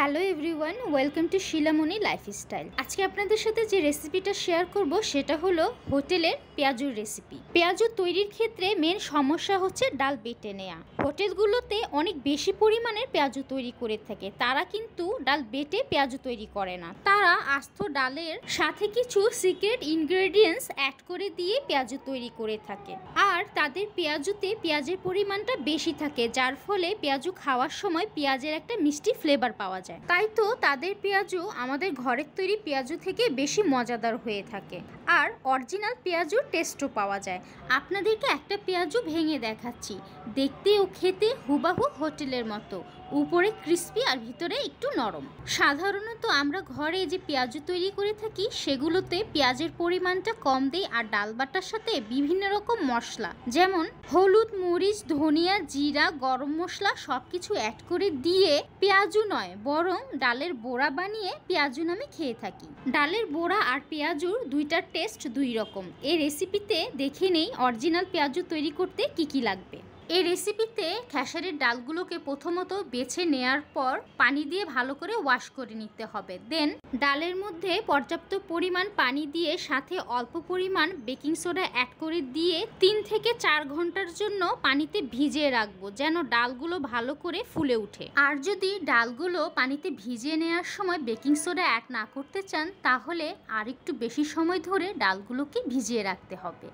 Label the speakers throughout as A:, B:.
A: Hello everyone, welcome to শিলামণি lifestyle. আজকে আপনাদের সাথে যে রেসিপিটা শেয়ার করব সেটা হলো হোটেলের পেঁয়াজুর রেসিপি। পেঁয়াজু তৈরির ক্ষেত্রে মেন সমস্যা হচ্ছে ডাল বেটে নেওয়া। হোটেলগুলোতে অনেক বেশি পরিমাণের পেঁয়াজু তৈরি করে থাকে, তারা কিন্তু ডাল বেটে পেঁয়াজু তৈরি করে না। তারা আস্ত ডালের সাথে কিছু সিক্রেট ইনগ্রেডিয়েন্টস অ্যাড করে দিয়ে পেঁয়াজু তৈরি করে থাকে, আর তাদের পেঁয়াজুতে পেঁয়াজের পরিমাণটা বেশি থাকে, যার ফলে পেঁয়াজু খাওয়ার সময় পেঁয়াজের একটা মিষ্টি ফ্লেভার পাওয়া যায়। তাই তো তাদের পেঁয়াজু আমাদের ঘরের তৈরি পেঁয়াজু থেকে বেশি মজাদার হয়ে থাকে, আর অরিজিনাল পেঁয়াজুর টেস্টও পাওয়া যায়। আপনাদেরকে একটা পেঁয়াজু ভেঙে দেখাচ্ছি, দেখতে ও খেতে হুবাহু হোটেলের মতো, উপরে ক্রিস্পি আর ভিতরে একটু নরম। সাধারণত আমরা ঘরে যে পেঁয়াজু তৈরি করে থাকি সেগুলোতে পেঁয়াজের পরিমাণটা কম দেই, আর ডাল বাটার সাথে বিভিন্ন রকম মশলা যেমন হলুদ, মরিচ, ধনিয়া, জিরা, গরম মশলা সবকিছু অ্যাড করে দিয়ে পেঁয়াজু নয় বরং ডালের বড়া বানিয়ে পেঁয়াজু নামে খেয়ে থাকি। ডালের বড়া আর পেঁয়াজুর দুইটার টেস্ট দুই রকম। এই রেসিপিতে দেখে নেই অরিজিনাল পেঁয়াজু তৈরি করতে কি কি লাগবে। এই রেসিপিতে খেসারির ডালগুলোকে প্রথমত বেছে নেয়ার পর পানি দিয়ে ভালো করে ওয়াশ করে নিতে হবে। দেন ডালের মধ্যে পর্যাপ্ত পরিমাণ পানি দিয়ে সাথে অল্প পরিমাণ বেকিং সোডা অ্যাড করে দিয়ে 3 থেকে 4 ঘন্টার জন্য পানিতে ভিজিয়ে রাখবো, যেন ডালগুলো ভালো করে ফুলে ওঠে। আর যদি ডালগুলো পানিতে ভিজিয়ে নেওয়ার সময় বেকিং সোডা অ্যাড না করতে চান তাহলে আর একটু বেশি সময় ধরে ডালগুলোকে ভিজিয়ে রাখতে হবে।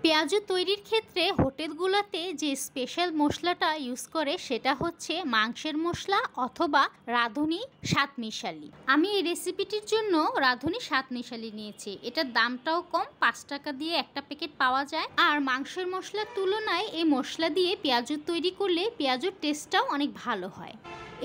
A: পেঁয়াজু তৈরির ক্ষেত্রে হোটেলগুলোতে যে স্পেশাল মশলাটা ইউজ করে সেটা হচ্ছে মাংসের মশলা অথবা রাঁধুনি সাতমিশালি। আমি এই রেসিপিটির জন্য রাঁধুনি সাতমিশালি নিয়েছি। এটার দামটাও কম, 5 টাকা দিয়ে একটা প্যাকেট পাওয়া যায়। আর মাংসের মশলার তুলনায় এই মশলা দিয়ে পেঁয়াজু তৈরি করলে পেঁয়াজুর টেস্টটাও অনেক ভালো হয়।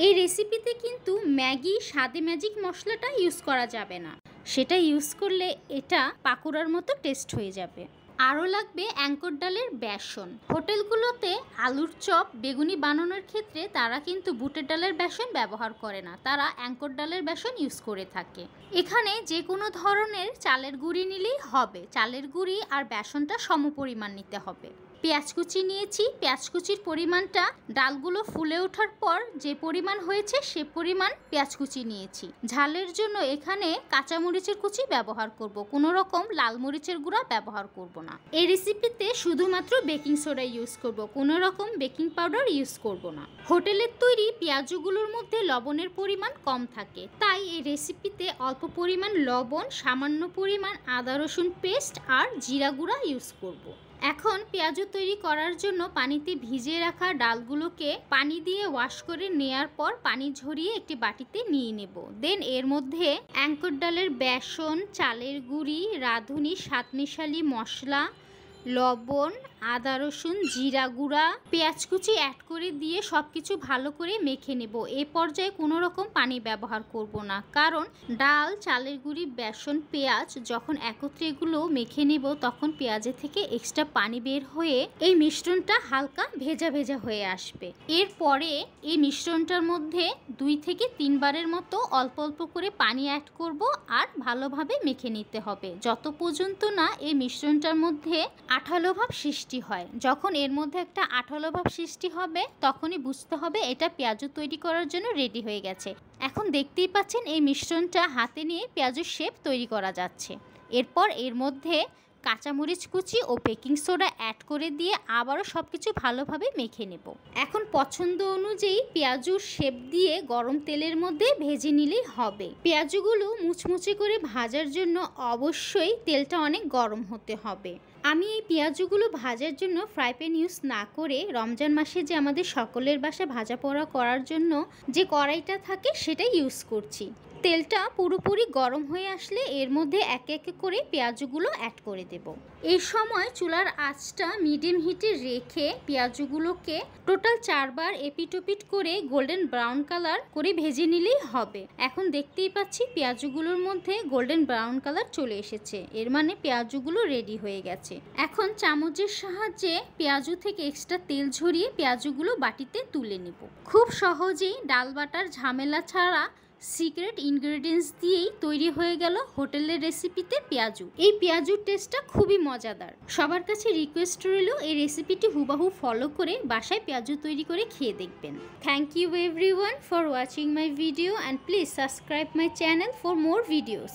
A: এই রেসিপিতে কিন্তু ম্যাগি স্বাদে ম্যাজিক মশলাটা ইউজ করা যাবে না, সেটা ইউজ করলে এটা পাকোড়ার মতো টেস্ট হয়ে যাবে। আরও লাগবে অ্যাঙ্কর ডালের বেসন। হোটেলগুলোতে আলুর চপ, বেগুনি বানানোর ক্ষেত্রে তারা কিন্তু বুটের ডালের বেসন ব্যবহার করে না, তারা অ্যাঙ্কর ডালের বেসন ইউজ করে থাকে। এখানে যে কোনো ধরনের চালের গুঁড়ি নিলেই হবে, চালের গুঁড়ি আর বেসনটা সমপরিমাণ নিতে হবে। পেঁয়াজ কুচি নিয়েছি, পেঁয়াজ কুচির পরিমাণটা ডালগুলো ফুলে ওঠার পর যে পরিমাণ হয়েছে সে পরিমাণ পেঁয়াজ কুচি নিয়েছি। ঝালের জন্য এখানে কাঁচামরিচের কুচি ব্যবহার করব, কোনো রকম লাল মরিচের গুঁড়া ব্যবহার করব না। এই রেসিপিতে শুধুমাত্র বেকিং সোডা ইউজ করব, কোনো রকম বেকিং পাউডার ইউজ করব না। হোটেলের তৈরি পেঁয়াজুগুলোর মধ্যে লবণের পরিমাণ কম থাকে, তাই এই রেসিপিতে অল্প পরিমাণ লবণ, সামান্য পরিমাণ আদা রসুন পেস্ট আর জিরা গুঁড়া ইউজ করব। এখন পেঁয়াজু তৈরি করার জন্য পানিতে ভিজিয়ে রাখা ডালগুলোকে পানি দিয়ে ওয়াশ করে নেয়ার পর পানি ঝরিয়ে একটি বাটিতে নিয়ে নেব। দেন এর মধ্যে অ্যাঙ্কর ডালের বেসন, চালের গুঁড়ি, রাঁধুনি সাতমিশালি মশলা, লবণ, আদা রসুন, জিরা গুঁড়া, পেঁয়াজ কুচি অ্যাড করে দিয়ে সব কিছু ভালো করে মেখে নেব। এ পর্যায়ে কোনো রকম পানি ব্যবহার করব না, কারণ ডাল, চালের গুঁড়ি, বেসন, পেঁয়াজ যখন একত্রে এগুলো মেখে নেব তখন পেঁয়াজের থেকে এক্সট্রা পানি বের হয়ে এই মিশ্রণটা হালকা ভেজা ভেজা হয়ে আসবে। এরপরে এই মিশ্রণটার মধ্যে 2 থেকে 3 বারের মতো অল্প অল্প করে পানি অ্যাড করব আর ভালোভাবে মেখে নিতে হবে, যত পর্যন্ত না এই মিশ্রণটার মধ্যে আঠালো ভাব সৃষ্টি হয়। যখন এর মধ্যে একটা আঠালো ভাব সৃষ্টি হবে তখনই বুঝতে হবে এটা পেঁয়াজু তৈরি করার জন্য রেডি হয়ে গেছে। এখন দেখতেই পাচ্ছেন এই মিশ্রণটা হাতে নিয়ে পেঁয়াজুর শেপ তৈরি করা যাচ্ছে। এরপর এর মধ্যে কাঁচামরিচ কুচি ও বেকিং সোডা অ্যাড করে দিয়ে আবারও সব কিছু ভালোভাবে মেখে নেব। এখন পছন্দ অনুযায়ী পেঁয়াজুর শেপ দিয়ে গরম তেলের মধ্যে ভেজে নিলেই হবে। পেঁয়াজুগুলো মুচমুচে করে ভাজার জন্য অবশ্যই তেলটা অনেক গরম হতে হবে। আমি এই পেঁয়াজুগুলো ভাজার জন্য ফ্রাই প্যান ইউজ না করে রমজান মাসে যে আমাদের সকলের বাসায় ভাজা পোড়া করার জন্য যে কড়াইটা থাকে সেটাই ইউজ করছি। তেলটা পুরোপুরি গরম হয়ে আসলে এর মধ্যে একে একে করে পেঁয়াজুগুলো অ্যাড করে দেব। এই সময় চুলার আঁচটা মিডিয়াম হিটে রেখে পেঁয়াজুগুলোকে টোটাল 4 বার এপিটোপিট করে গোল্ডেন ব্রাউন কালার করে ভেজে নিলেই হবে। এখন দেখতেই পাচ্ছি পেঁয়াজুগুলোর মধ্যে গোল্ডেন ব্রাউন কালার চলে এসেছে, এর মানে পেঁয়াজুগুলো রেডি হয়ে গেছে। এখন চামচের সাহায্যে পেঁয়াজু থেকে এক্সট্রা তেল ঝরিয়ে পেঁয়াজুগুলো বাটিতে তুলে নেব। খুব সহজেই ডাল বাটার ঝামেলা ছাড়া সিক্রেট ইনগ্রেডিয়েন্টস দিয়েই তৈরি হয়ে গেল হোটেলের রেসিপিতে পেঁয়াজু। এই পেঁয়াজুর টেস্টটা খুবই মজাদার। সবার কাছে রিকোয়েস্ট রইল এই রেসিপিটি হুবাহু ফলো করে বাসায় পেঁয়াজু তৈরি করে খেয়ে দেখবেন। Thank you everyone for watching my video and please subscribe my channel for more videos.